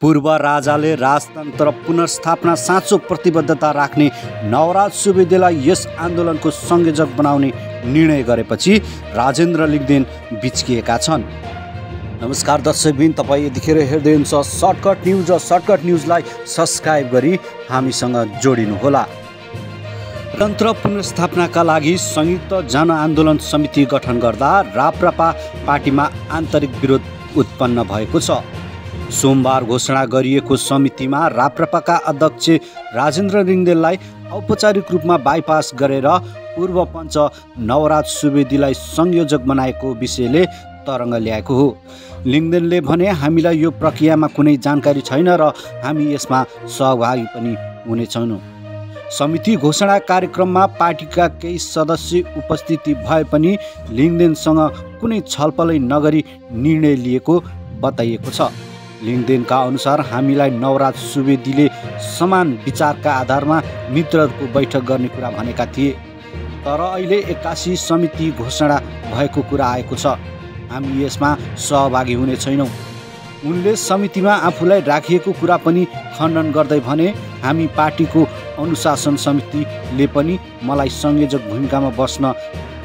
पूर्व राजाले राजतन्त्र पुनर्स्थापना साँचो प्रतिबद्धता राख्ने नवराज सुवेदीलाई यस आन्दोलनको संयोजक बनाउने निर्णय गरेपछि राजेन्द्र लिङ्गदेन बिच्किएका छन्। नमस्कार दर्शकबिन, तपाईँ यतिखेर हेर्दै हुनुहुन्छ सर्टकट न्युज र सर्टकट न्युजलाई सब्स्क्राइब गरी हामीसँग जोडिनुहोला। तन्त्र पुनर्स्थापनाका लागि संयुक्त जनआन्दोलन समिति गठन गर्दा राप्रपा पार्टीमा आन्तरिक विरोध उत्पन्न भएको छ। सोमबार घोषणा गरिएको समितिमा राप्रपाका अध्यक्ष राजेन्द्र लिङ्गदेनलाई औपचारिक रूपमा बाइपास गरेर पूर्व पञ्च नवराज सुवेदीलाई संयोजक बनाएको विषयले तरङ्ग ल्याएको हो। लिङ्गदेनले भने, हामीलाई यो प्रक्रियामा कुनै जानकारी छैन र हामी यसमा सहभागी पनि हुने छैनौँ। समिति घोषणा कार्यक्रममा पार्टीका केही सदस्य उपस्थिति भए पनि लिङ्गदेनसँग कुनै छलफलै नगरी निर्णय लिएको बताइएको छ। लिङ्गदेनका अनुसार हामीलाई नवराज सुवेदीले समान विचारका आधारमा मित्रहरूको बैठक गर्ने कुरा भनेका थिए, तर अहिले 81 समिति घोषणा भएको कुरा आएको छ। हामी यसमा सहभागी हुने छैनौँ। उनले समितिमा आफूलाई राखिएको कुरा पनि खण्डन गर्दै भने, हामी पार्टीको अनुशासन समितिले पनि मलाई संयोजक भूमिकामा बस्न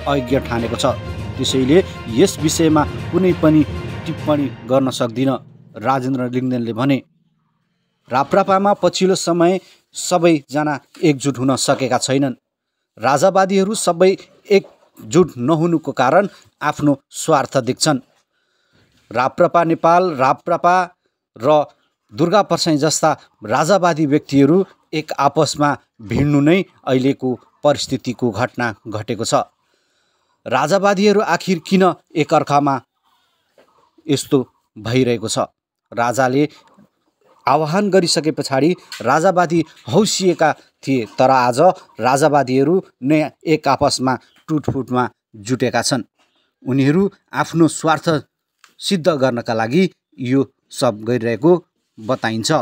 अयोग्य ठानेको छ, त्यसैले यस विषयमा कुनै पनि टिप्पणी गर्न सक्दिन, राजेन्द्र लिङ्गदेनले भने। राप्रपामा पछिल्लो समय सबैजना एकजुट हुन सकेका छैनन्। राजावादीहरू सबै एकजुट नहुनुको कारण आफ्नो स्वार्थ देख्छन्। राप्रपा नेपाल, राप्रपा र दुर्गा परसाई जस्ता राजावादी व्यक्तिहरू एक आपसमा भिड्नु नै अहिलेको परिस्थितिको घटना घटेको छ। राजावादीहरू आखिर किन एकअर्कामा यस्तो भइरहेको छ? राजाले आह्वान गरिसके पछाडि राजावादी हौसिएका थिए, तर आज राजावादीहरू नै एक आपसमा टुटफुटमा जुटेका छन्। उनीहरू आफ्नो स्वार्थ सिद्ध गर्नका लागि यो सब गरिरहेको बताइन्छ।